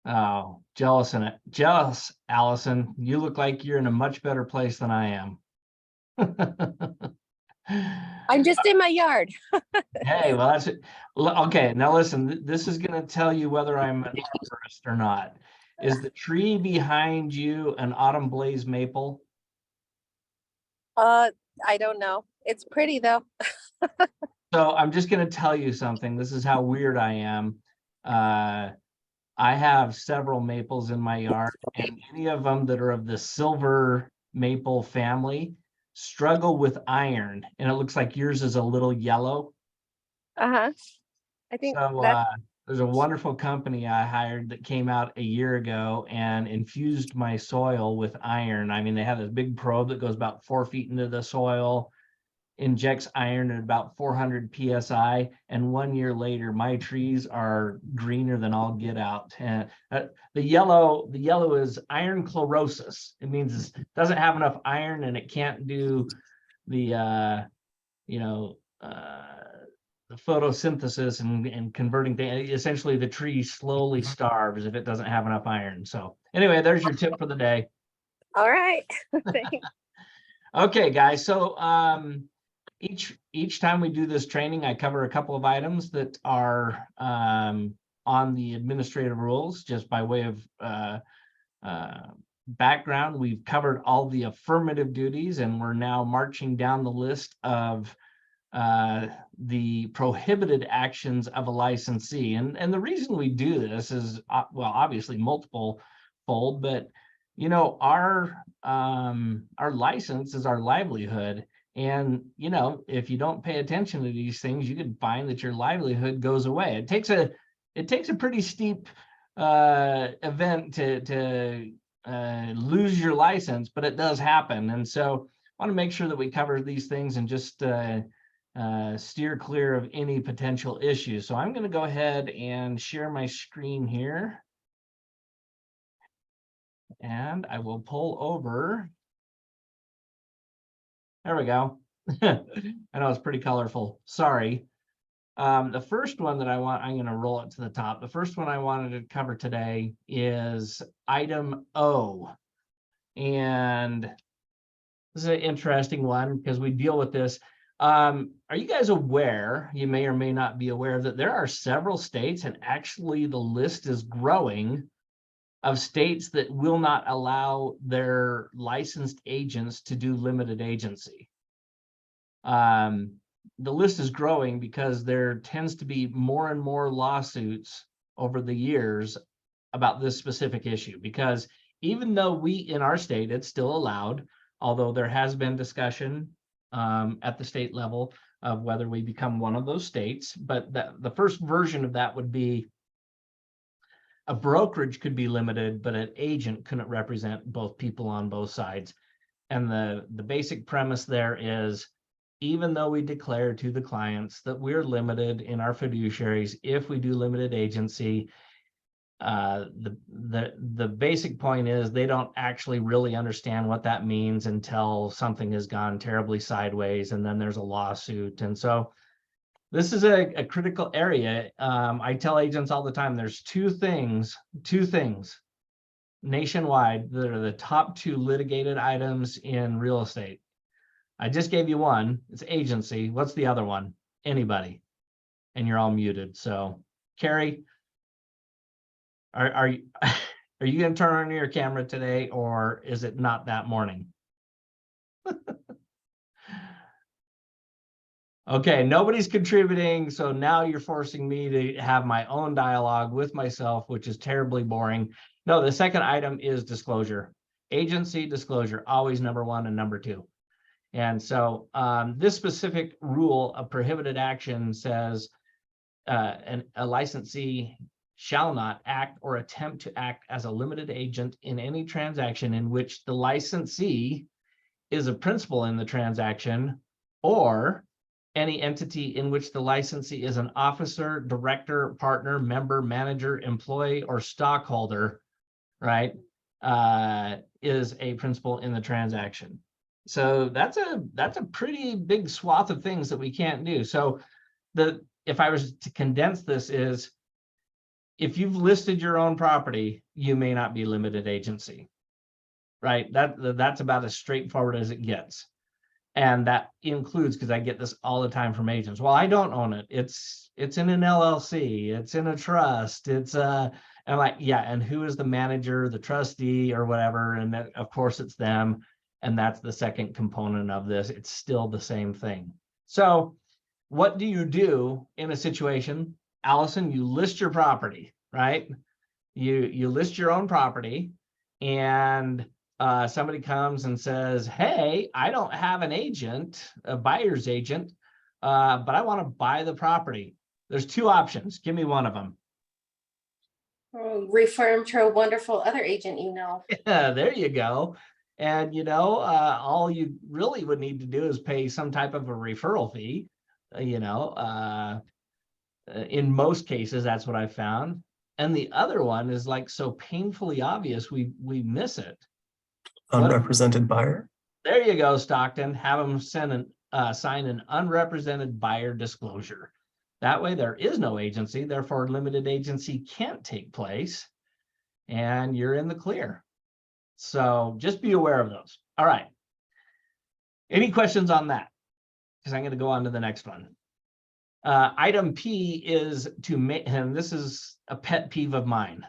Oh, jealous, Allison. You look like you're in a much better place than I am. I'm just in my yard. Hey, well, that's it. Okay, now listen, this is going to tell you whether I'm an arborist or not. Is the tree behind you an autumn blaze maple? Uh, I don't know. It's pretty though. So I'm just going to tell you something. This is how weird I am. Uh, I have several maples in my yard, and any of them that are of the silver maple family struggle with iron, and it looks like yours is a little yellow. Uh-huh. I think So that there's a wonderful company I hired that came out a year ago and infused my soil with iron. I mean, they have this big probe that goes about 4 feet into the soil, injects iron at about 400 psi, and 1 year later my trees are greener than all get out. And the yellow is iron chlorosis. It means it doesn't have enough iron and it can't do the you know the photosynthesis and converting things. Essentially the tree slowly starves if it doesn't have enough iron. So anyway, there's your tip for the day. all right. Thanks. Okay, guys, so each time we do this training, I cover a couple of items that are on the administrative rules, just by way of background. We've covered all the affirmative duties, and we're now marching down the list of the prohibited actions of a licensee. And the reason we do this is, well, obviously multiple fold, but our license is our livelihood. And if you don't pay attention to these things, you could find that your livelihood goes away. It takes a pretty steep event to lose your license, but it does happen. And so I want to make sure that we cover these things and just steer clear of any potential issues. So I'm going to go ahead and share my screen here. And I will pull over. There we go. I know it's pretty colorful. Sorry. The first one that I'm going to roll it to the top. The first one I wanted to cover today is item O. And this is an interesting one because we deal with this. Are you guys aware, you may or may not be aware, that there are several states, and actually the list is growing, of states that will not allow their licensed agents to do limited agency? The list is growing because there tends to be more and more lawsuits over the years about this specific issue, because even though in our state, it's still allowed, although there has been discussion at the state level of whether we become one of those states. But the first version of that would be a brokerage could be limited, but an agent couldn't represent both people on both sides. And the basic premise there is, even though we declare to the clients that we're limited in our fiduciaries, if we do limited agency, the basic point is they don't actually really understand what that means until something has gone terribly sideways and then there's a lawsuit. And so this is a critical area. I tell agents all the time, there's two things nationwide that are the top two litigated items in real estate. I just gave you one. It's agency. What's the other one? Anybody. And you're all muted. So Carrie, are you are you going to turn on your camera today, or is it not that morning? Okay, nobody's contributing, so now you're forcing me to have my own dialogue with myself, which is terribly boring. No, the second item is disclosure. Agency disclosure, always number one and number two. And so this specific rule of prohibited action says a licensee shall not act or attempt to act as a limited agent in any transaction in which the licensee is a principal in the transaction, or any entity in which the licensee is an officer, director, partner, member, manager, employee, or stockholder, right, is a principal in the transaction. So that's a pretty big swath of things that we can't do. So if I was to condense this, is if you've listed your own property, you may not be limited agency, right? That's about as straightforward as it gets. And that includes, because I get this all the time from agents. Well, I don't own it. It's in an LLC. It's in a trust. I'm like, yeah. And who is the manager, the trustee, or whatever? And that, of course, it's them. And that's the second component of this. It's still the same thing. So, what do you do in a situation, Allison? You list your property, right? You list your own property, and somebody comes and says, hey, I don't have an agent, a buyer's agent, but I want to buy the property. There's two options. Give me one of them. Refer him to a wonderful other agent you know. Yeah, there you go. And, all you really would need to do is pay some type of a referral fee. In most cases, that's what I found. And the other one is like so painfully obvious, we miss it. Unrepresented buyer. There you go, Stockton. Have them sign an unrepresented buyer disclosure. That way there is no agency, therefore limited agency can't take place, and you're in the clear. So just be aware of those. All right. Any questions on that? Because I'm going to go on to the next one. Item P is to make, and this is a pet peeve of mine.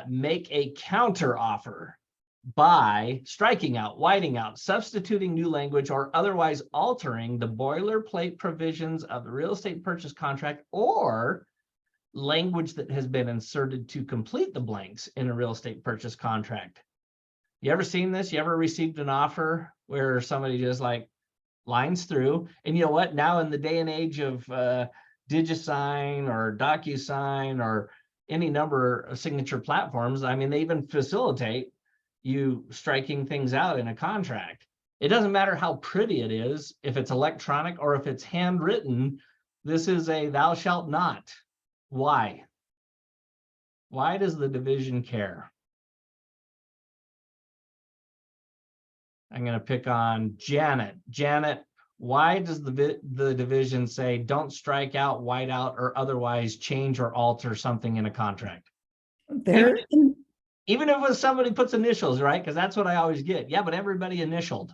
Make a counter offer by striking out, whiting out, substituting new language, or otherwise altering the boilerplate provisions of the real estate purchase contract or language that has been inserted to complete the blanks in a real estate purchase contract. You ever seen this? You ever received an offer where somebody just like lines through? And you know what? Now in the day and age of DigiSign or DocuSign or any number of signature platforms, I mean, they even facilitate you striking things out in a contract. It doesn't matter how pretty it is, if it's electronic or if it's handwritten, this is a thou shalt not. Why? Why does the division care? I'm going to pick on Janet. Janet, why does the division say don't strike out, white out, or otherwise change or alter something in a contract? Even if it was somebody puts initials, right? Because that's what I always get. Yeah, but everybody initialed.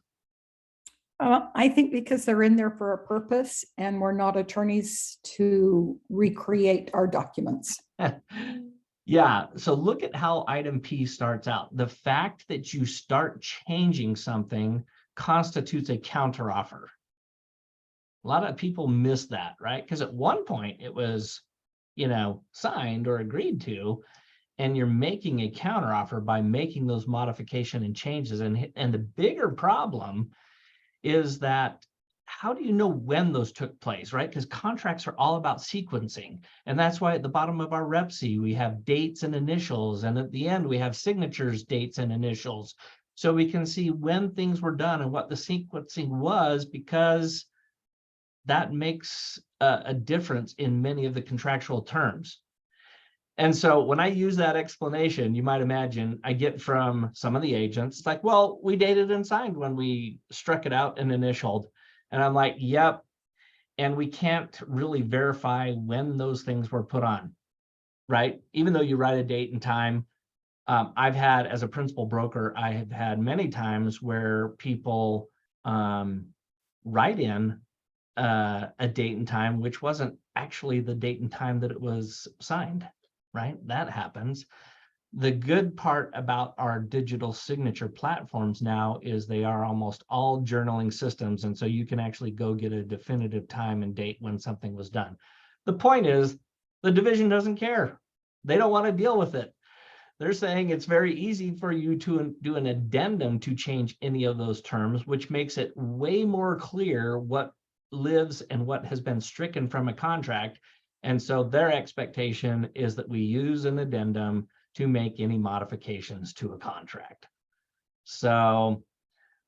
I think because they're in there for a purpose and we're not attorneys to recreate our documents. Yeah, so look at how item P starts out. The fact that you start changing something constitutes a counteroffer. A lot of people miss that, right? Because at one point it was, signed or agreed to, and you're making a counteroffer by making those modifications and changes. And the bigger problem is that how do you know when those took place, right? Because contracts are all about sequencing. And that's why at the bottom of our REPC, we have dates and initials. And at the end, we have signatures, dates, and initials. So we can see when things were done and what the sequencing was, because that makes a difference in many of the contractual terms. And so when I use that explanation, you might imagine I get from some of the agents, it's like, well, we dated and signed when we struck it out and initialed. And I'm like, yep. And we can't really verify when those things were put on, right? Even though you write a date and time. I've had, as a principal broker, I have had many times where people write in a date and time, which wasn't actually the date and time that it was signed, right? That happens. The good part about our digital signature platforms now is they are almost all journaling systems. And so you can actually go get a definitive time and date when something was done. The point is the division doesn't care. They don't want to deal with it. They're saying it's very easy for you to do an addendum to change any of those terms, which makes it way more clear what lives and what has been stricken from a contract. And so their expectation is that we use an addendum to make any modifications to a contract. So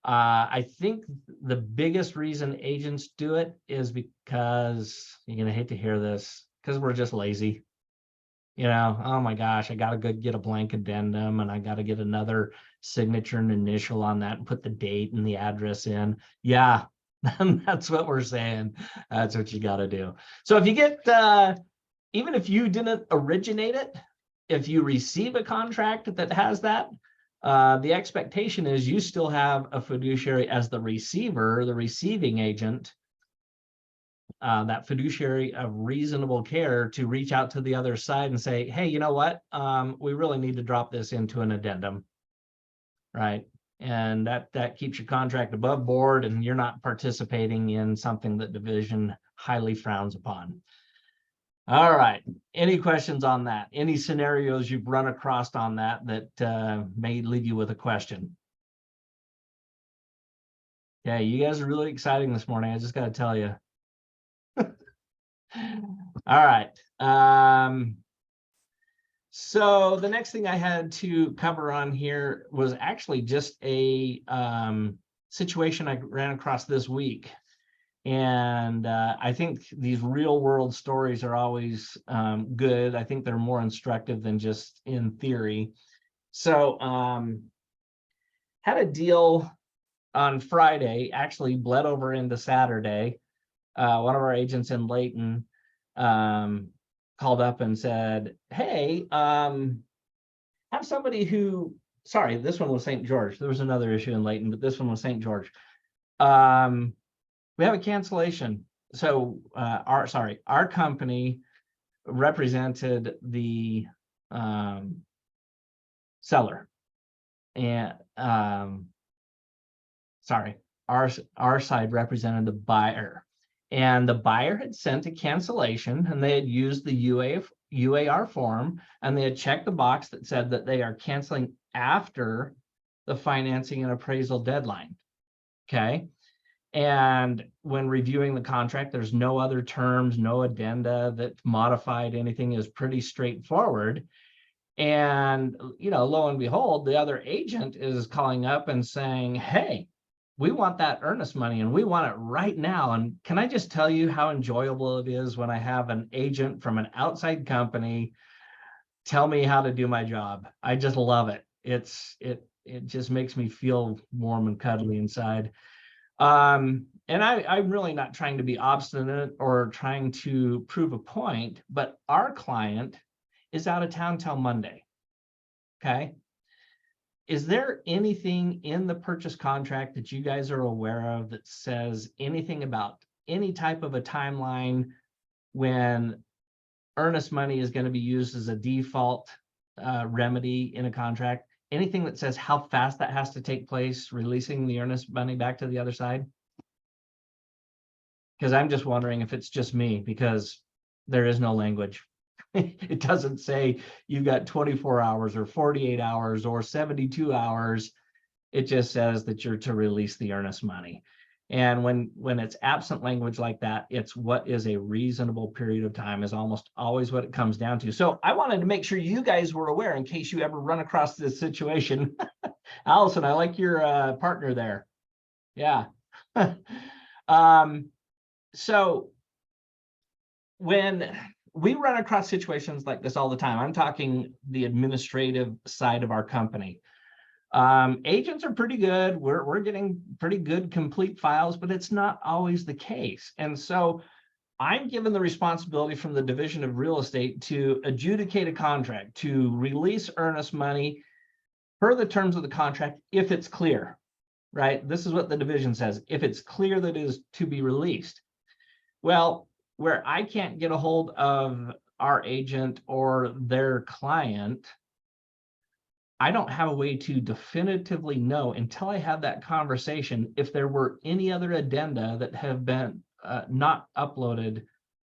I think the biggest reason agents do it is because, you're going to hate to hear this, because we're just lazy. Oh my gosh, I got to go get a blank addendum and I got to get another signature and initial on that and put the date and the address in. Yeah, then that's what we're saying. That's what you got to do. So if you get, even if you didn't originate it, if you receive a contract that has that, the expectation is you still have a fiduciary as the receiver, the receiving agent, that fiduciary of reasonable care to reach out to the other side and say, hey, you know what? We really need to drop this into an addendum, right? And that keeps your contract above board and you're not participating in something that division highly frowns upon. All right. Any questions on that? Any scenarios you've run across on that may leave you with a question? Yeah, you guys are really exciting this morning. I just got to tell you. All right. So the next thing I had to cover on here was actually just a situation I ran across this week. And I think these real world stories are always good. I think they're more instructive than just in theory. So had a deal on Friday, actually bled over into Saturday. One of our agents in Layton called up and said, hey, have somebody who, sorry, this one was St. George. There was another issue in Layton, but this one was St. George. We have a cancellation. So our company represented the seller, and our side represented the buyer, and the buyer had sent a cancellation, and they had used the UAR form, and they had checked the box that said that they are canceling after the financing and appraisal deadline. Okay. And when reviewing the contract, there's no other terms, no addenda that modified anything, is pretty straightforward. And, you know, lo and behold, the other agent is calling up and saying, hey, we want that earnest money and we want it right now. And can I just tell you how enjoyable it is when I have an agent from an outside company tell me how to do my job? I just love it. It just makes me feel warm and cuddly inside. And I'm really not trying to be obstinate or trying to prove a point, but our client is out of town till Monday. Okay. Is there anything in the purchase contract that you guys are aware of that says anything about any type of a timeline when earnest money is going to be used as a default remedy in a contract? Anything that says how fast that has to take place, releasing the earnest money back to the other side? Because I'm just wondering if it's just me, because there is no language. It doesn't say you've got 24 hours or 48 hours or 72 hours. It just says that you're to release the earnest money. And when it's absent language like that, it's what is a reasonable period of time is almost always what it comes down to. So I wanted to make sure you guys were aware in case you ever run across this situation. Allison, I like your partner there. Yeah. So when we run across situations like this all the time, I'm talking the administrative side of our company. Agents are pretty good. We're getting pretty good complete files, but it's not always the case. And so I'm given the responsibility from the Division of Real Estate to adjudicate a contract, to release earnest money per the terms of the contract if it's clear, right? This is what the division says, if it's clear that it is to be released. Well, where I can't get a hold of our agent or their client, I don't have a way to definitively know until I have that conversation if there were any other addenda that have been not uploaded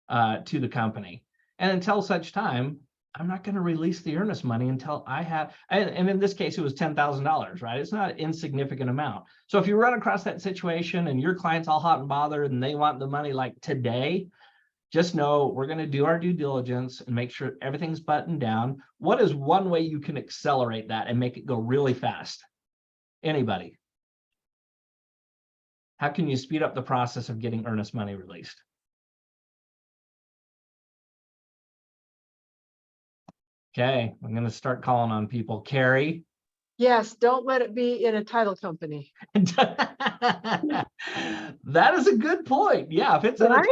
to the company. And until such time, I'm not going to release the earnest money until I have, and in this case, it was $10,000, right? It's not an insignificant amount. So if you run across that situation and your client's all hot and bothered and they want the money like today, just know we're going to do our due diligence and make sure everything's buttoned down. What is one way you can accelerate that and make it go really fast? Anybody? How can you speed up the process of getting earnest money released? Okay, I'm going to start calling on people. Carrie? Yes, don't let it be in a title company. That is a good point. Yeah, if it's an Right?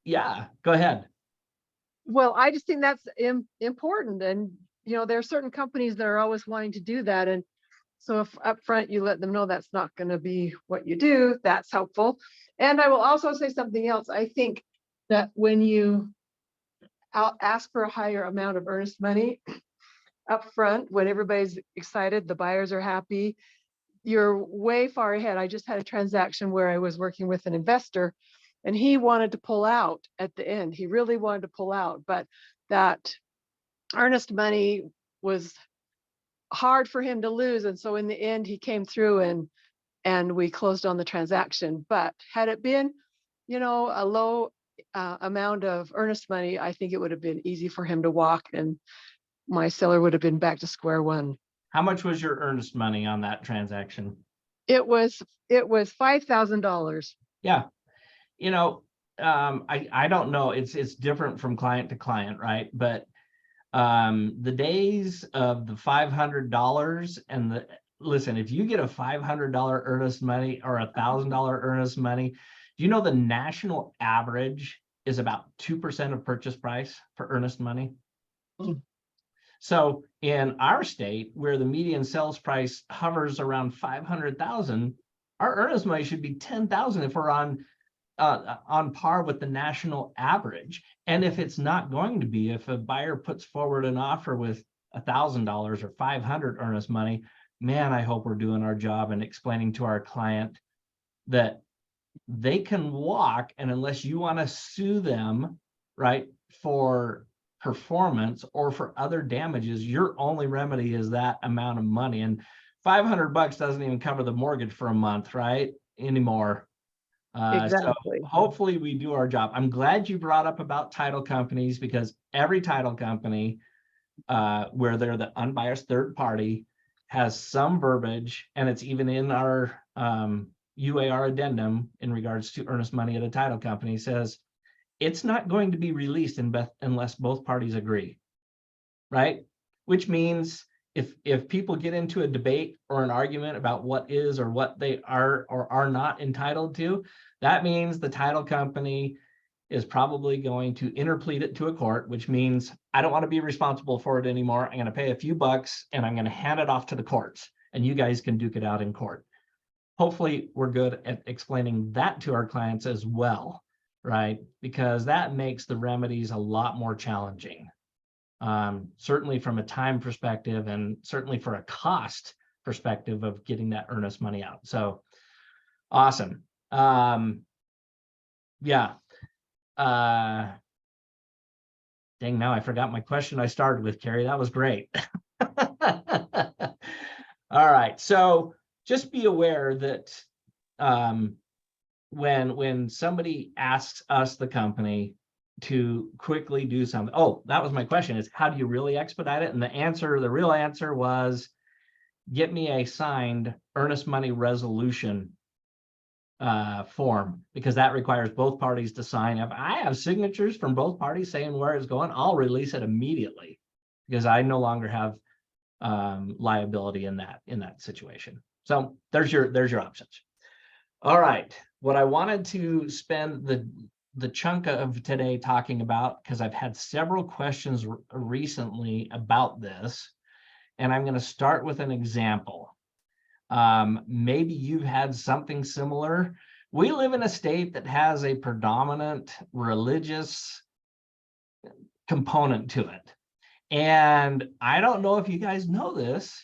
yeah, go ahead. Well, I just think that's important. And, there are certain companies that are always wanting to do that. And so if up front you let them know that's not going to be what you do, that's helpful. And I will also say something else. I think that when you ask for a higher amount of earnest money up front, when everybody's excited, the buyers are happy, you're way far ahead. I just had a transaction where I was working with an investor and he wanted to pull out at the end. He really wanted to pull out, but that earnest money was hard for him to lose. And so in the end, he came through and we closed on the transaction. But had it been, a low amount of earnest money, I think it would have been easy for him to walk and my seller would have been back to square one. How much was your earnest money on that transaction? It was $5,000. Yeah. I don't know. It's different from client to client, right? But the days of the $500 and listen, if you get a $500 earnest money or $1,000 earnest money, do you know the national average is about 2% of purchase price for earnest money? Mm. So in our state, where the median sales price hovers around 500,000, our earnest money should be 10,000 if we're on par with the national average. And if it's not going to be, if a buyer puts forward an offer with $1,000 or 500 earnest money, man, I hope we're doing our job and explaining to our client that they can walk, and unless you want to sue them, right, for performance or for other damages, your only remedy is that amount of money. And $500 doesn't even cover the mortgage for a month, right, anymore. Exactly. So hopefully we do our job. I'm glad you brought up about title companies, because every title company where they're the unbiased third party has some verbiage, and it's even in our UAR addendum in regards to earnest money at a title company, says it's not going to be released unless both parties agree, right? Which means if people get into a debate or an argument about what is or what they are or are not entitled to, that means the title company is probably going to interplead it to a court, which means I don't want to be responsible for it anymore. I'm going to pay a few bucks and I'm going to hand it off to the courts, and you guys can duke it out in court. Hopefully we're good at explaining that to our clients as well, right? Because that makes the remedies a lot more challenging. Certainly from a time perspective, and certainly for a cost perspective of getting that earnest money out. So awesome. Yeah. Dang, now I forgot my question I started with, Carrie. That was great. All right. So just be aware that when somebody asks us, the company, to quickly do something. Oh, that was my question, is how do you really expedite it? And the real answer was, get me a signed earnest money resolution form, because that requires both parties to sign. If I have signatures from both parties saying where it's going, I'll release it immediately, because I no longer have liability in that situation. So there's your options. All right, what I wanted to spend the chunk of today talking about, because I've had several questions recently about this, and I'm going to start with an example. Maybe you've had something similar. We live in a state that has a predominant religious component to it. And I don't know if you guys know this.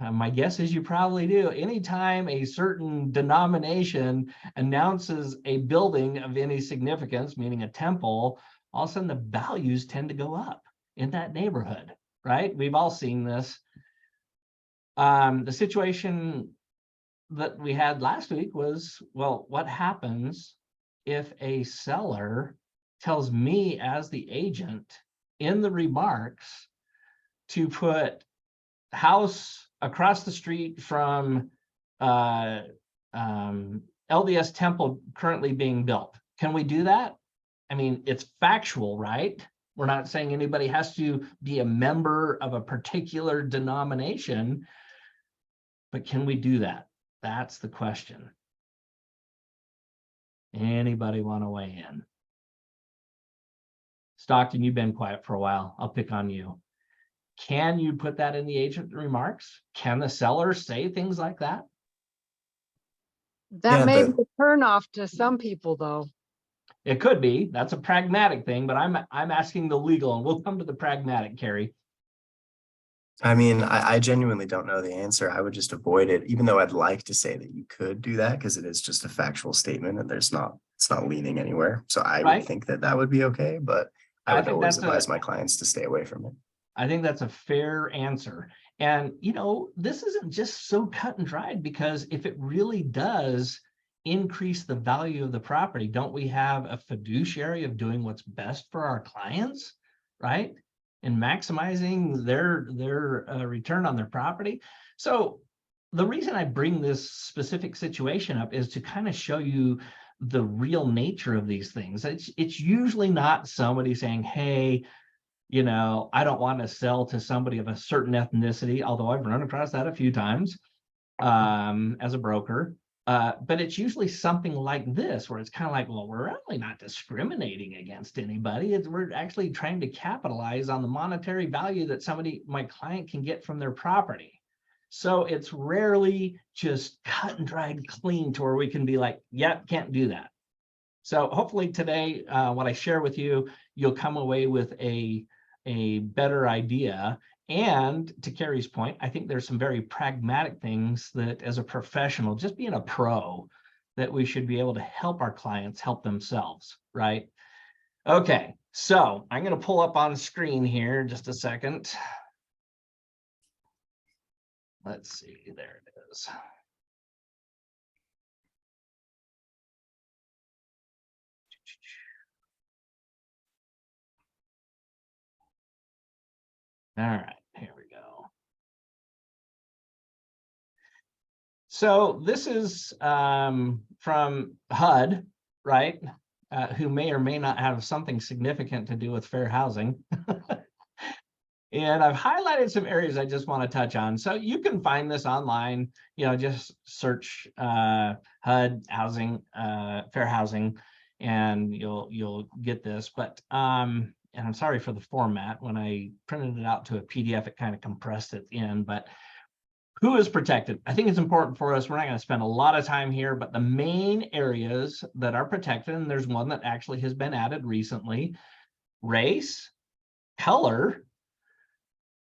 My guess is you probably do. Anytime a certain denomination announces a building of any significance, meaning a temple, all of a sudden the values tend to go up in that neighborhood, right? We've all seen this. The situation that we had last week was, well, what happens if a seller tells me as the agent in the remarks to put house across the street from LDS temple currently being built? Can we do that? I mean, it's factual, right? We're not saying anybody has to be a member of a particular denomination, but can we do that? That's the question. Anybody want to weigh in? Stockton, you've been quiet for a while. I'll pick on you. Can you put that in the agent remarks? Can the seller say things like that? That Yeah, may the- be a turnoff to some people, though. It could be. That's a pragmatic thing, but I'm asking the legal, and we'll come to the pragmatic, Carrie. I mean, I genuinely don't know the answer. I would just avoid it, even though I'd like to say that you could do that because it is just a factual statement and it's not leaning anywhere. So I Right. would think that that would be okay, but I I would think always that's advise my clients to stay away from it. I think that's a fair answer. And, you know, this isn't just so cut and dried, because if it really does increase the value of the property, don't we have a fiduciary of doing what's best for our clients, right? And maximizing their return on their property. So the reason I bring this specific situation up is to kind of show you the real nature of these things. It's usually not somebody saying, hey, you know, I don't want to sell to somebody of a certain ethnicity, although I've run across that a few times as a broker. But it's usually something like this, where it's kind of like, well, we're really not discriminating against anybody. We're actually trying to capitalize on the monetary value that my client can get from their property. So it's rarely just cut and dried clean to where we can be like, yep, can't do that. So hopefully today, what I share with you, you'll come away with a better idea. And to Carrie's point, I think there's some very pragmatic things that, as a professional, just being a pro, that we should be able to help our clients help themselves, right? Okay, so I'm going to pull up on screen here just a second. Let's see, there it is. All right, here we go. So this is from HUD, right? Who may or may not have something significant to do with fair housing. And I've highlighted some areas I just want to touch on. So you can find this online, you know, just search HUD housing, fair housing, and you'll get this. But and I'm sorry for the format. When I printed it out to a PDF, it kind of compressed it in. But who is protected? I think it's important for us. We're not going to spend a lot of time here, but the main areas that are protected, and there's one that actually has been added recently: race, color,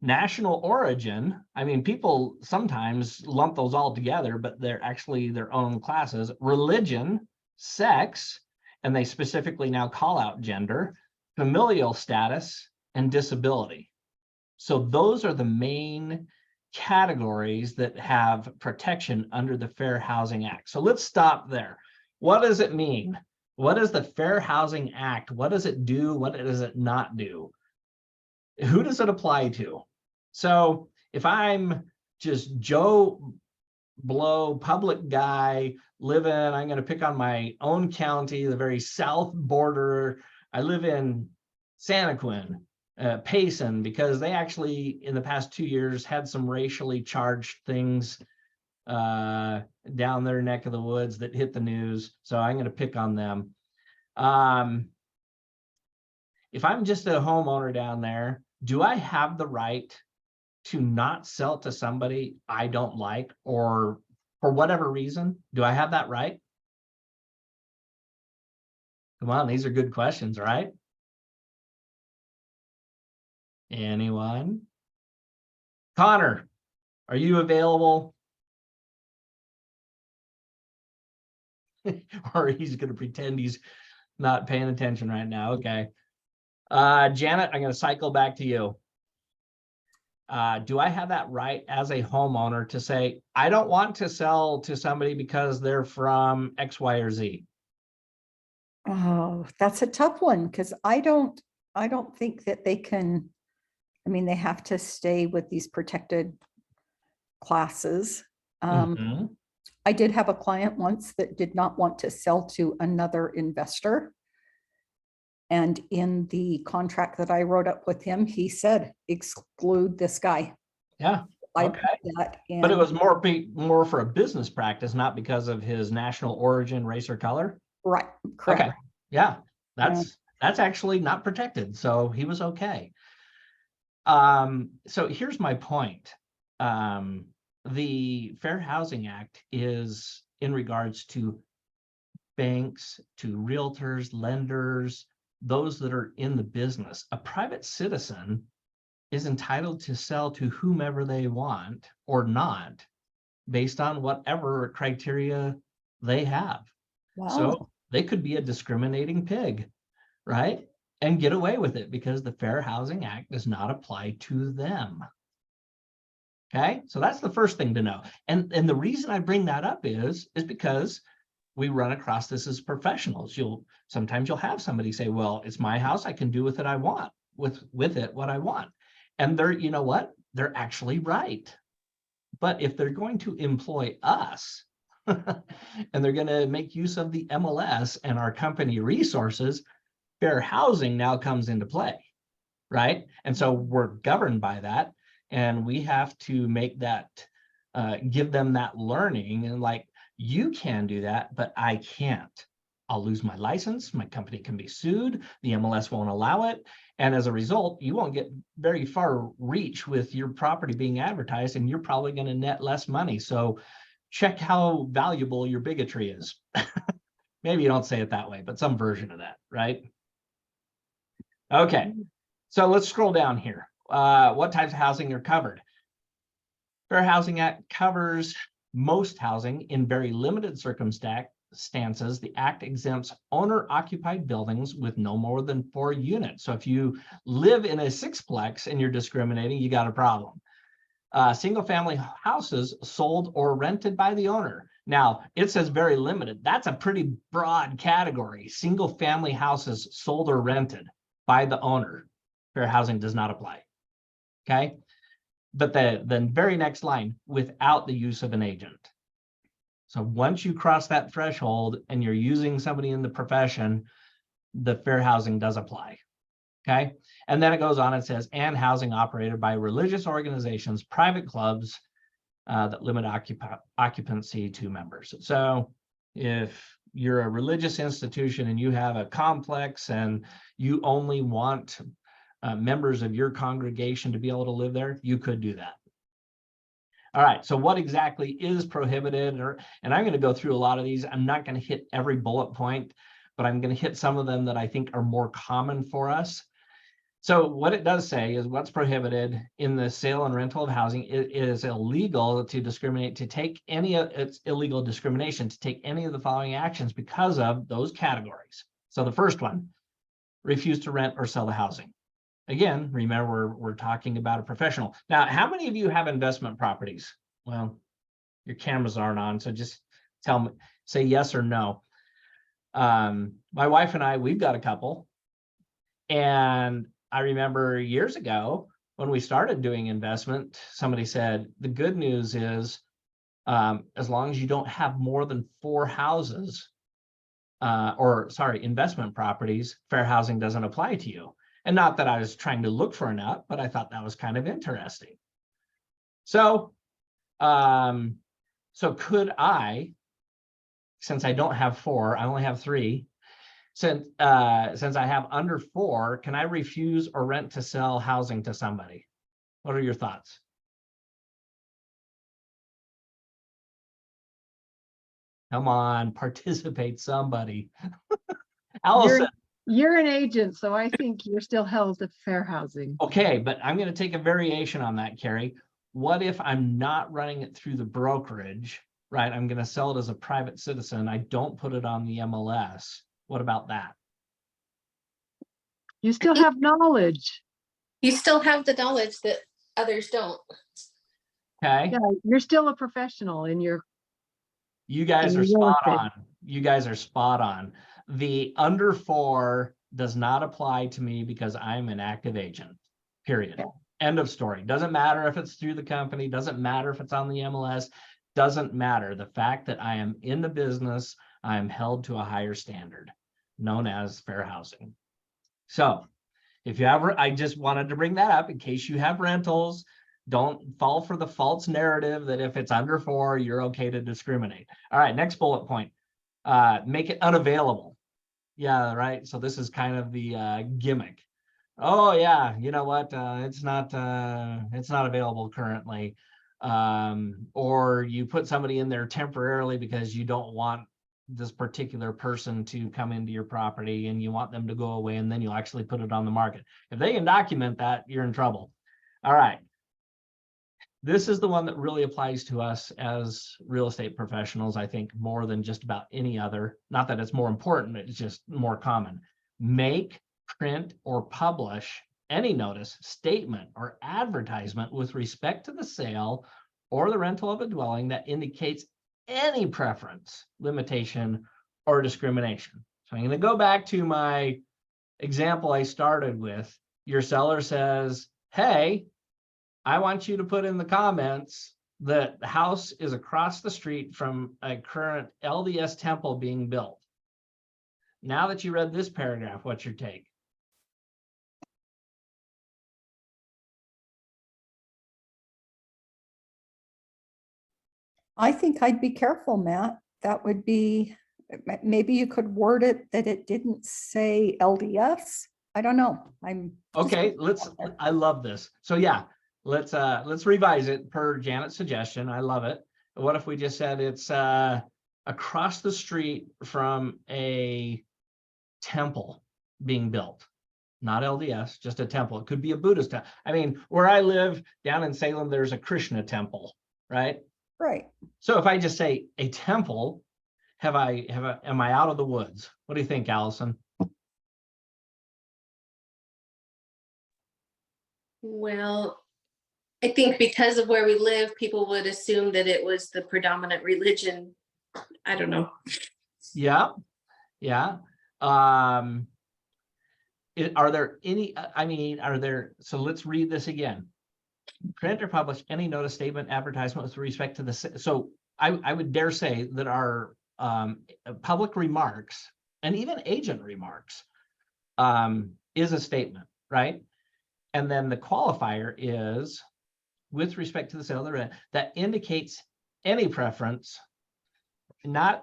national origin. I mean, people sometimes lump those all together, but they're actually their own classes: religion, sex, and they specifically now call out gender, familial status, and disability. So those are the main categories that have protection under the Fair Housing Act. So let's stop there. What does it mean? What is the Fair Housing Act? What does it do? What does it not do? Who does it apply to? So if I'm just Joe Blow, public guy, living, I'm going to pick on my own county, the very south border. I live in Santaquin, Payson, because they actually in the past 2 years had some racially charged things down their neck of the woods that hit the news. So I'm going to pick on them. If I'm just a homeowner down there, do I have the right to not sell to somebody I don't like, or for whatever reason? Do I have that right? Come on, these are good questions, right? Anyone? Connor, are you available? Or he's going to pretend he's not paying attention right now. Okay. Janet, I'm going to cycle back to you. Do I have that right as a homeowner to say, I don't want to sell to somebody because they're from X, Y, or Z? Oh, that's a tough one, because I don't think that they can, I mean, they have to stay with these protected classes. Mhm. I did have a client once that did not want to sell to another investor. And in the contract that I wrote up with him, he said, exclude this guy. Yeah. I Okay. put that But it in. was more for a business practice, not because of his national origin, race, or color. Right, correct. Okay, yeah, that's actually not protected, so he was okay. So here's my point. The Fair Housing Act is in regards to banks, to realtors, lenders, those that are in the business. A private citizen is entitled to sell to whomever they want or not, based on whatever criteria they have. So Wow. they could be a discriminating pig, right? And get away with it because the Fair Housing Act does not apply to them. Okay, so that's the first thing to know. And the reason I bring that up is because we run across this as professionals. Sometimes you'll have somebody say, well, it's my house, I can do with it I want, with it what I want. And they're, you know what? They're actually right. But if they're going to employ us and they're going to make use of the MLS and our company resources, fair housing now comes into play, right? And so we're governed by that, and we have to make that, give them that learning, and like, you can do that, but I can't. I'll lose my license, my company can be sued, the MLS won't allow it, and as a result, you won't get very far reach with your property being advertised, and you're probably going to net less money. So check how valuable your bigotry is. Maybe you don't say it that way, but some version of that, right? Okay, so let's scroll down here. What types of housing are covered? Fair Housing Act covers most housing in very limited circumstances. The act exempts owner-occupied buildings with no more than 4 units. So if you live in a sixplex and you're discriminating, you got a problem. Single-family houses sold or rented by the owner. Now, it says very limited. That's a pretty broad category. Single-family houses sold or rented by the owner. Fair housing does not apply. Okay. But the very next line, without the use of an agent. So once you cross that threshold and you're using somebody in the profession, the fair housing does apply. Okay. And then it goes on and says, and housing operated by religious organizations, private clubs that limit occupancy to members. So if you're a religious institution and you have a complex and you only want members of your congregation to be able to live there, you could do that. All right, so what exactly is prohibited? And I'm going to go through a lot of these. I'm not going to hit every bullet point, but I'm going to hit some of them that I think are more common for us. So what it does say is what's prohibited in the sale and rental of housing. It is illegal to discriminate, to take any of, it's illegal discrimination to take any of the following actions because of those categories. So the first one, refuse to rent or sell the housing. Again, remember, we're talking about a professional. Now, how many of you have investment properties? Well, your cameras aren't on, so just tell me, say yes or no. My wife and I, we've got a couple. And I remember years ago when we started doing investment, somebody said, the good news is as long as you don't have more than 4 houses, investment properties, fair housing doesn't apply to you. And not that I was trying to look for a nut, but I thought that was kind of interesting. So, so could I, since I don't have 4, I only have 3, since I have under 4, can I refuse or rent to sell housing to somebody? What are your thoughts? Come on, participate, somebody. Allison. You're an agent, so I think you're still held to fair housing. Okay, but I'm going to take a variation on that, Carrie. What if I'm not running it through the brokerage, right? I'm going to sell it as a private citizen. I don't put it on the MLS. What about that? You still have knowledge. You still have the knowledge that others don't. Okay. Yeah, you're still a professional in your. You guys are spot on. You guys are spot on. The under 4 does not apply to me because I'm an active agent, period. Yeah. End of story. Doesn't matter if it's through the company, doesn't matter if it's on the MLS, doesn't matter. The fact that I am in the business, I am held to a higher standard known as fair housing. So if you have, I just wanted to bring that up in case you have rentals. Don't fall for the false narrative that if it's under 4, you're okay to discriminate. All right, next bullet point. Make it unavailable. Yeah, right. So this is kind of the gimmick. Oh yeah, you know what? It's not available currently. Or you put somebody in there temporarily because you don't want this particular person to come into your property and you want them to go away, and then you'll actually put it on the market. If they can document that, you're in trouble. All right. This is the one that really applies to us as real estate professionals, I think, more than just about any other. Not that it's more important, it's just more common. Make, print, or publish any notice, statement, or advertisement with respect to the sale or the rental of a dwelling that indicates any preference, limitation, or discrimination. So I'm going to go back to my example I started with. Your seller says, hey, I want you to put in the comments that the house is across the street from a current LDS temple being built. Now that you read this paragraph, what's your take? I think I'd be careful, Matt. That would be, maybe you could word it that it didn't say LDS. I don't know. I'm just- Okay, I love this. So yeah, let's revise it per Janet's suggestion. I love it. What if we just said it's across the street from a temple being built? Not LDS, just a temple. It could be a Buddhist temple. I mean, where I live down in Salem, there's a Krishna temple, right? Right. So if I just say a temple, am I out of the woods? What do you think, Allison? Well, I think because of where we live, people would assume that it was the predominant religion. I don't know. Yeah, yeah. Are there any, so let's read this again. Print or publish any notice, statement, advertisement with respect to the, so I would dare say that our public remarks and even agent remarks is a statement, right? And then the qualifier is with respect to the sale of the rent that indicates any preference, not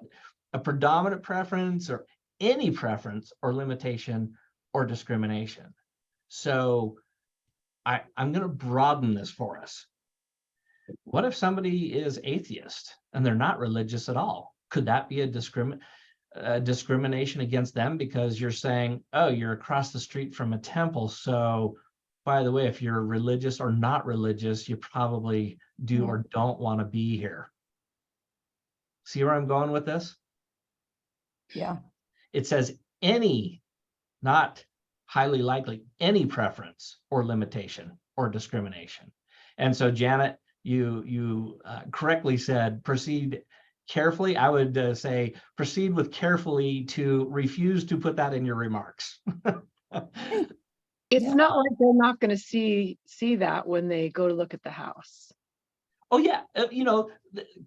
a predominant preference or any preference or limitation or discrimination. So I'm going to broaden this for us. What if somebody is atheist and they're not religious at all? Could that be a discrimination against them because you're saying, oh, you're across the street from a temple. So by the way, if you're religious or not religious, you probably do or don't want to be here. See where I'm going with this? Yeah. It says any, not highly likely, any preference or limitation or discrimination. And so Janet, you correctly said proceed carefully. I would say proceed with carefully to refuse to put that in your remarks. It's Yeah. not like they're not going to see that when they go to look at the house. Oh yeah,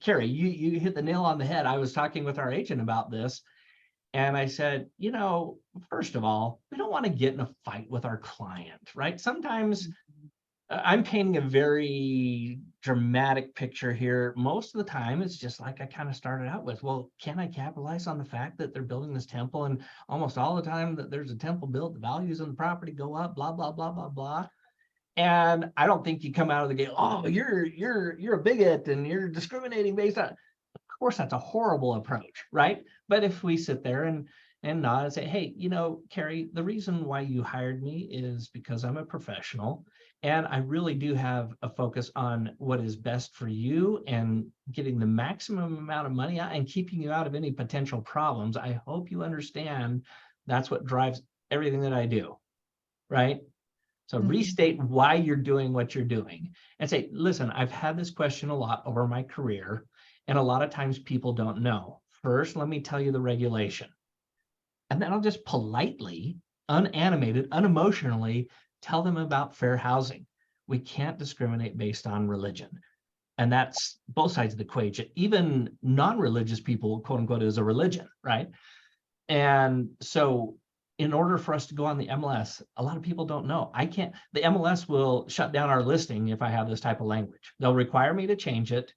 Carrie, you hit the nail on the head. I was talking with our agent about this, and I said, first of all, we don't want to get in a fight with our client, right? Sometimes I'm painting a very dramatic picture here. Most of the time, it's just like I kind of started out with, well, can I capitalize on the fact that they're building this temple? And almost all the time that there's a temple built, the values on the property go up, blah, blah, blah, blah, blah. And I don't think you come out of the gate, oh, you're a bigot and you're discriminating based on, of course, that's a horrible approach, right? But if we sit there and nod and say, hey, Carrie, the reason why you hired me is because I'm a professional and I really do have a focus on what is best for you and getting the maximum amount of money out and keeping you out of any potential problems. I hope you understand that's what drives everything that I do, right? So restate why you're doing what you're doing and say, listen, I've had this question a lot over my career, and a lot of times people don't know. First, let me tell you the regulation. And then I'll just politely, unanimated, unemotionally tell them about fair housing. We can't discriminate based on religion. And that's both sides of the equation. Even non-religious people, quote unquote, is a religion, right? And so in order for us to go on the MLS, a lot of people don't know. The MLS will shut down our listing if I have this type of language. They'll require me to change it.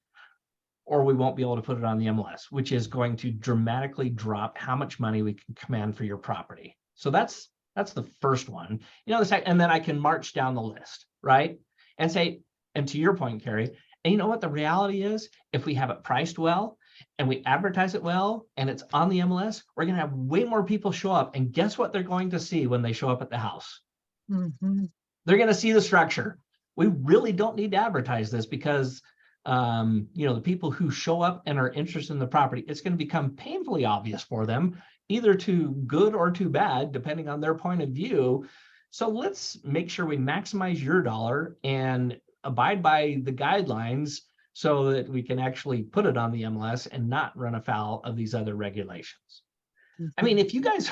or we won't be able to put it on the MLS, which is going to dramatically drop how much money we can command for your property. So that's the first one. You know, the second, and then I can march down the list, right? And say, and to your point, Carrie, and you know what the reality is? If we have it priced well and we advertise it well and it's on the MLS, we're going to have way more people show up. And guess what they're going to see when they show up at the house? Mhm. They're going to see the structure. We really don't need to advertise this because you know, the people who show up and are interested in the property, it's going to become painfully obvious for them, either too good or too bad, depending on their point of view. So let's make sure we maximize your dollar and abide by the guidelines so that we can actually put it on the MLS and not run afoul of these other regulations. I mean, if you guys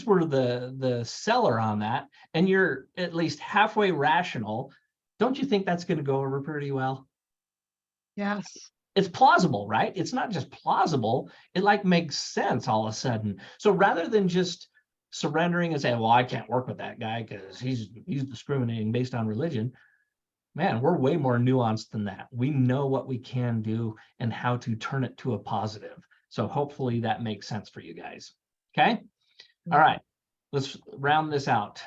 were the seller on that and you're at least halfway rational, don't you think that's going to go over pretty well? Yes. It's plausible, right? It's not just plausible, it like makes sense all of a sudden. So rather than just surrendering and saying, well, I can't work with that guy because he's discriminating based on religion, man, we're way more nuanced than that. We know what we can do and how to turn it to a positive. So hopefully that makes sense for you guys. Okay. All right, let's round this out.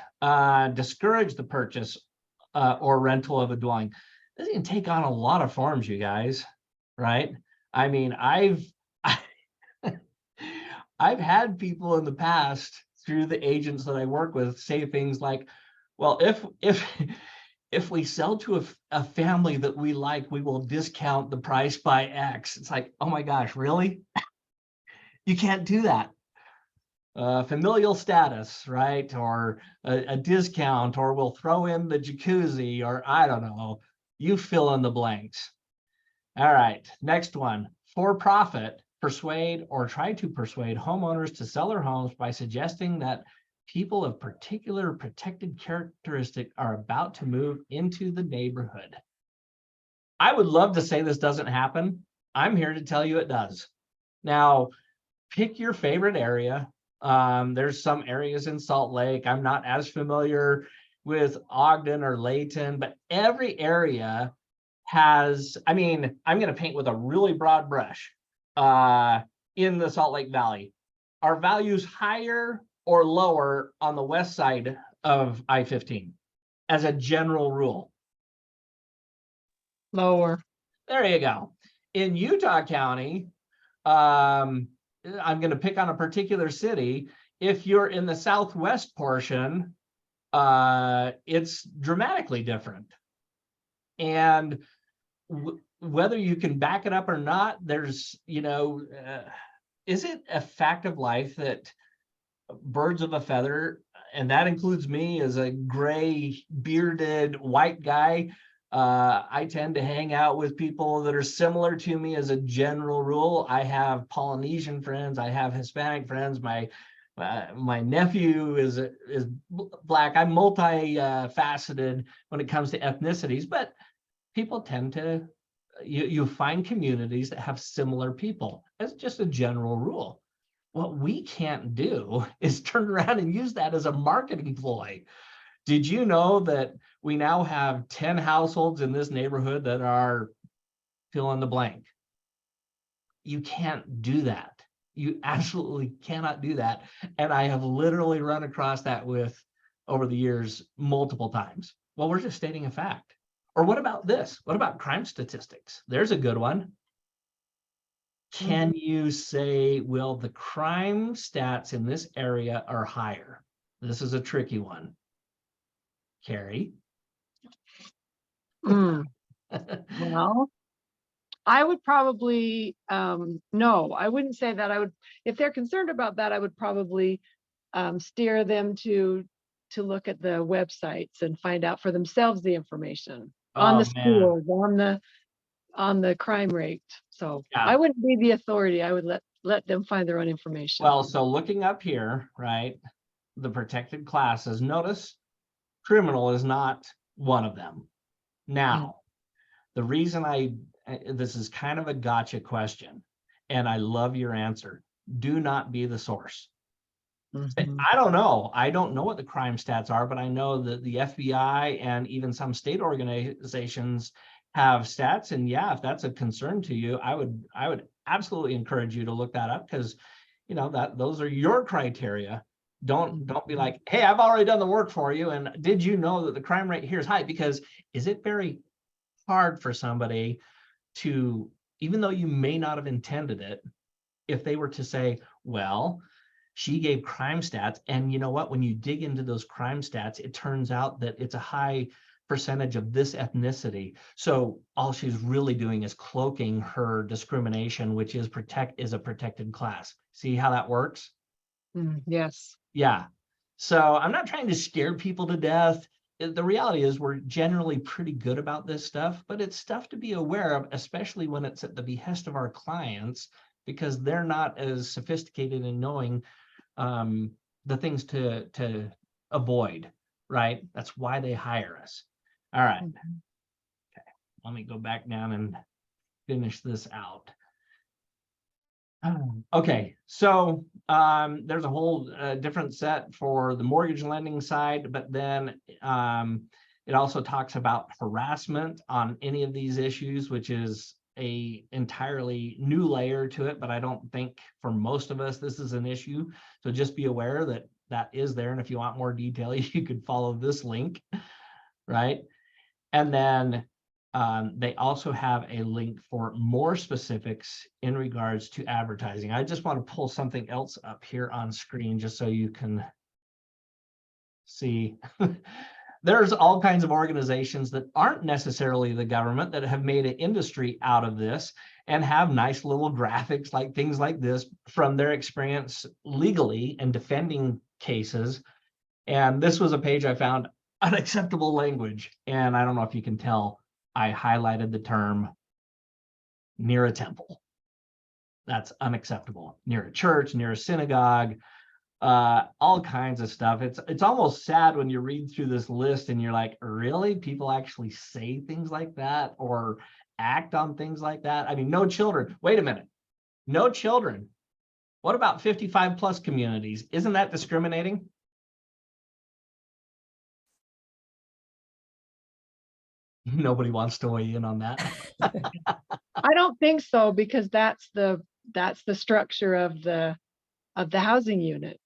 Discourage the purchase or rental of a dwelling. This can take on a lot of forms, you guys, right? I mean, I've had people in the past through the agents that I work with say things like, well, if we sell to a family that we like, we will discount the price by X. It's like, oh my gosh, really? You can't do that. Familial status, right? Or a discount, or we'll throw in the jacuzzi, or I don't know. You fill in the blanks. All right, next one. For profit, persuade or try to persuade homeowners to sell their homes by suggesting that people of particular protected characteristic are about to move into the neighborhood. I would love to say this doesn't happen. I'm here to tell you it does. Now, pick your favorite area. There's some areas in Salt Lake. I'm not as familiar with Ogden or Layton, but every area has, I mean, I'm going to paint with a really broad brush. In the Salt Lake Valley, are values higher or lower on the west side of I-15 as a general rule? Lower. There you go. In Utah County, I'm going to pick on a particular city. If you're in the southwest portion, it's dramatically different. And whether you can back it up or not, there's, you know, is it a fact of life that birds of a feather, and that includes me as a gray bearded white guy, I tend to hang out with people that are similar to me as a general rule. I have Polynesian friends, I have Hispanic friends, my nephew is black. I'm multi-faceted when it comes to ethnicities, but people tend to, you find communities that have similar people as just a general rule. What we can't do is turn around and use that as a marketing ploy. Did you know that we now have 10 households in this neighborhood that are fill in the blank? You can't do that. You absolutely cannot do that. And I have literally run across that with, over the years, multiple times. Well, we're just stating a fact. Or what about this? What about crime statistics? There's a good one. Can you say, well, the crime stats in this area are higher? This is a tricky one. Carrie? Well, I would probably, no, I wouldn't say that. I would, if they're concerned about that, I would probably steer them to look at the websites and find out for themselves the information on the schools, on the crime rate. So Yeah. I wouldn't be the authority. I would let them find their own information. Well, so looking up here, right, the protected classes, notice criminal is not one of them. Now, the reason this is kind of a gotcha question, and I love your answer. Do not be the source. I don't know. I don't know what the crime stats are, but I know that the FBI and even some state organizations have stats. And yeah, if that's a concern to you, I would absolutely encourage you to look that up, because you know that those are your criteria. Don't be like, hey, I've already done the work for you. And did you know that the crime rate here is high? Because is it very hard for somebody to, even though you may not have intended it, if they were to say, well, she gave crime stats, and you know what, when you dig into those crime stats, it turns out that it's a high percentage of this ethnicity. So all she's really doing is cloaking her discrimination, which is a protected class. See how that works? Yes. Yeah. So I'm not trying to scare people to death. The reality is we're generally pretty good about this stuff, but it's stuff to be aware of, especially when it's at the behest of our clients, because they're not as sophisticated in knowing the things to avoid, right? That's why they hire us. All right. Okay. Let me go back down and finish this out. Okay, so there's a whole different set for the mortgage lending side, but then it also talks about harassment on any of these issues, which is a entirely new layer to it, but I don't think for most of us this is an issue. So just be aware that that is there, and if you want more detail, you could follow this link, right? And then they also have a link for more specifics in regards to advertising. I just want to pull something else up here on screen just so you can see. There's all kinds of organizations that aren't necessarily the government that have made an industry out of this and have nice little graphics like things like this from their experience legally and defending cases. And this was a page I found, unacceptable language. And I don't know if you can tell, I highlighted the term near a temple. That's unacceptable. Near a church, near a synagogue, all kinds of stuff. It's almost sad when you read through this list and you're like, really? People actually say things like that or act on things like that? I mean, no children. Wait a minute. No children. What about 55 plus communities? Isn't that discriminating? Nobody wants to weigh in on that. I don't think so, because that's the structure of the housing unit.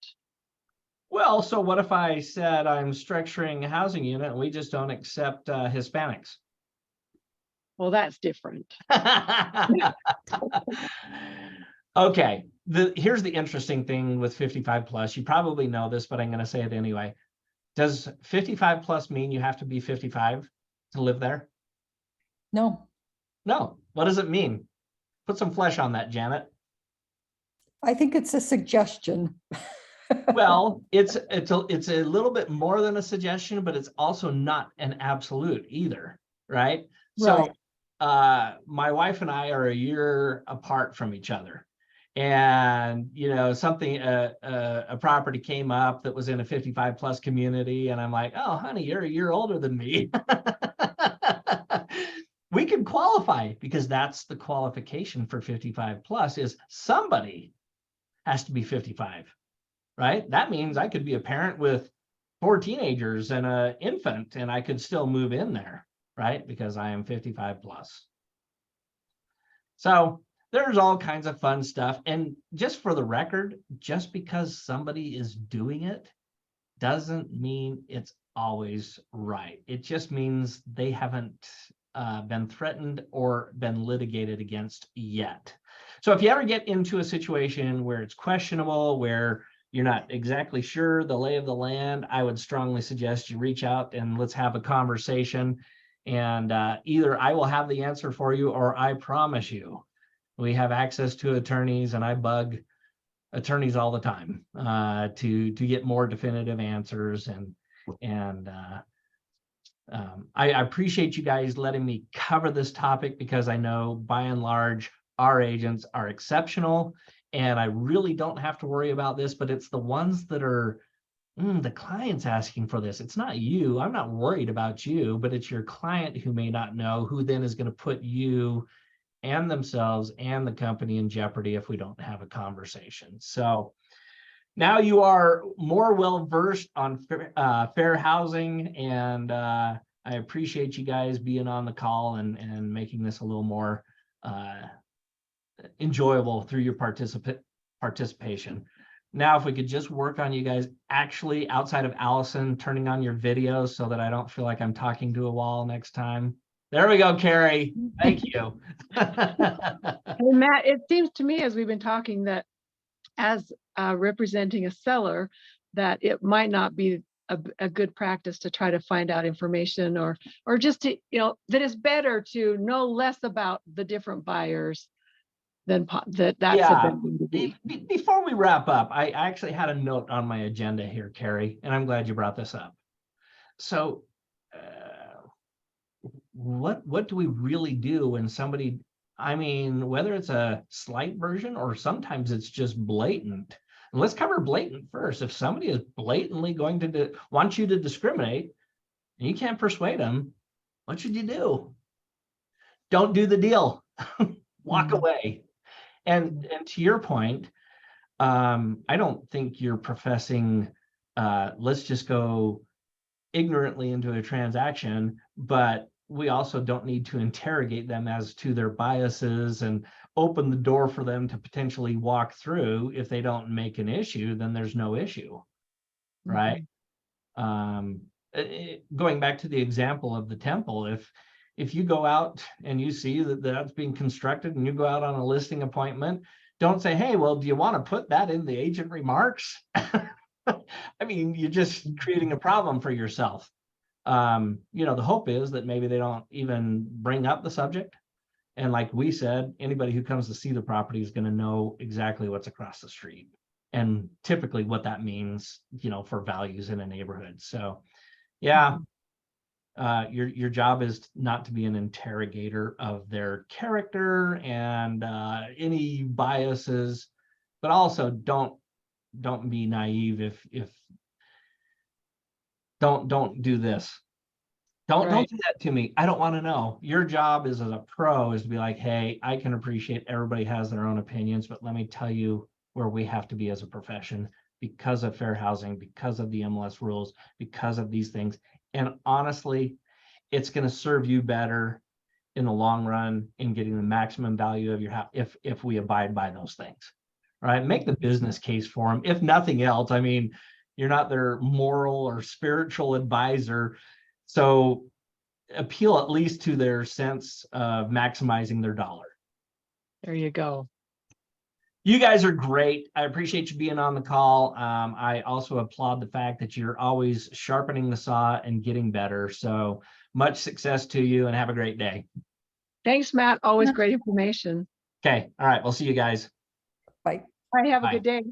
Well, so what if I said I'm structuring a housing unit and we just don't accept Hispanics? Well, that's different. Okay, here's the interesting thing with 55 plus. You probably know this, but I'm going to say it anyway. Does 55 plus mean you have to be 55 to live there? No, No. What does it mean? Put some flesh on that, Janet. I think it's a suggestion. Well, it's a little bit more than a suggestion, but it's also not an absolute either, right? So my wife and I are a year apart from each other. And you know, something a property came up that was in a 55 plus community, and I'm like, oh honey, you're a year older than me. We can qualify, because that's the qualification for 55 plus, is somebody has to be 55, right? That means I could be a parent with 4 teenagers and an infant and I could still move in there, right? Because I am 55 plus. So there's all kinds of fun stuff. And just for the record, just because somebody is doing it doesn't mean it's always right. It just means they haven't been threatened or been litigated against yet. So if you ever get into a situation where it's questionable, where you're not exactly sure the lay of the land, I would strongly suggest you reach out and let's have a conversation. And either I will have the answer for you, or I promise you, we have access to attorneys, and I bug attorneys all the time to get more definitive answers. And I appreciate you guys letting me cover this topic, because I know by and large our agents are exceptional and I really don't have to worry about this, but it's the ones that are the client's asking for this. It's not you. I'm not worried about you, but it's your client who may not know, who then is going to put you and themselves and the company in jeopardy if we don't have a conversation. So now you are more well versed on fair housing and I appreciate you guys being on the call and making this a little more enjoyable through your participation. Now, if we could just work on you guys actually outside of Allison turning on your videos so that I don't feel like I'm talking to a wall next time. There we go, Carrie. Thank you. And Matt, it seems to me as we've been talking that as representing a seller, that it might not be a good practice to try to find out information or just to, that it's better to know less about the different buyers than that's Yeah. a better way to be. Before we wrap up, I actually had a note on my agenda here, Carrie, and I'm glad you brought this up. So what do we really do when somebody, I mean, whether it's a slight version or sometimes it's just blatant. And let's cover blatant first. If somebody is blatantly going to want you to discriminate and you can't persuade them, what should you do? Don't do the deal. Walk away. And to your point, I don't think you're professing let's just go ignorantly into a transaction, but we also don't need to interrogate them as to their biases and open the door for them to potentially walk through. If they don't make an issue, then there's no issue, right? Going back to the example of the temple, if you go out and you see that that's being constructed and you go out on a listing appointment, don't say, hey, well, do you want to put that in the agent remarks? I mean, you're just creating a problem for yourself. The hope is that maybe they don't even bring up the subject. And like we said, anybody who comes to see the property is going to know exactly what's across the street and typically what that means, for values in a neighborhood. So yeah, your job is not to be an interrogator of their character and any biases, but also don't be naive if don't do this. Don't do that to me. I don't want to know. Your job is as a pro is to be like, hey, I can appreciate everybody has their own opinions, but let me tell you where we have to be as a profession because of fair housing, because of the MLS rules, because of these things. And honestly, it's going to serve you better in the long run in getting the maximum value of your house if we abide by those things. Right? Make the business case for them. If nothing else, I mean, you're not their moral or spiritual advisor. So appeal at least to their sense of maximizing their dollar. There you go. You guys are great. I appreciate you being on the call. I also applaud the fact that you're always sharpening the saw and getting better. So much success to you and have a great day. Thanks, Matt. Always great information. Okay. All right. We'll see you guys. Bye. All right. Have a Bye. good day.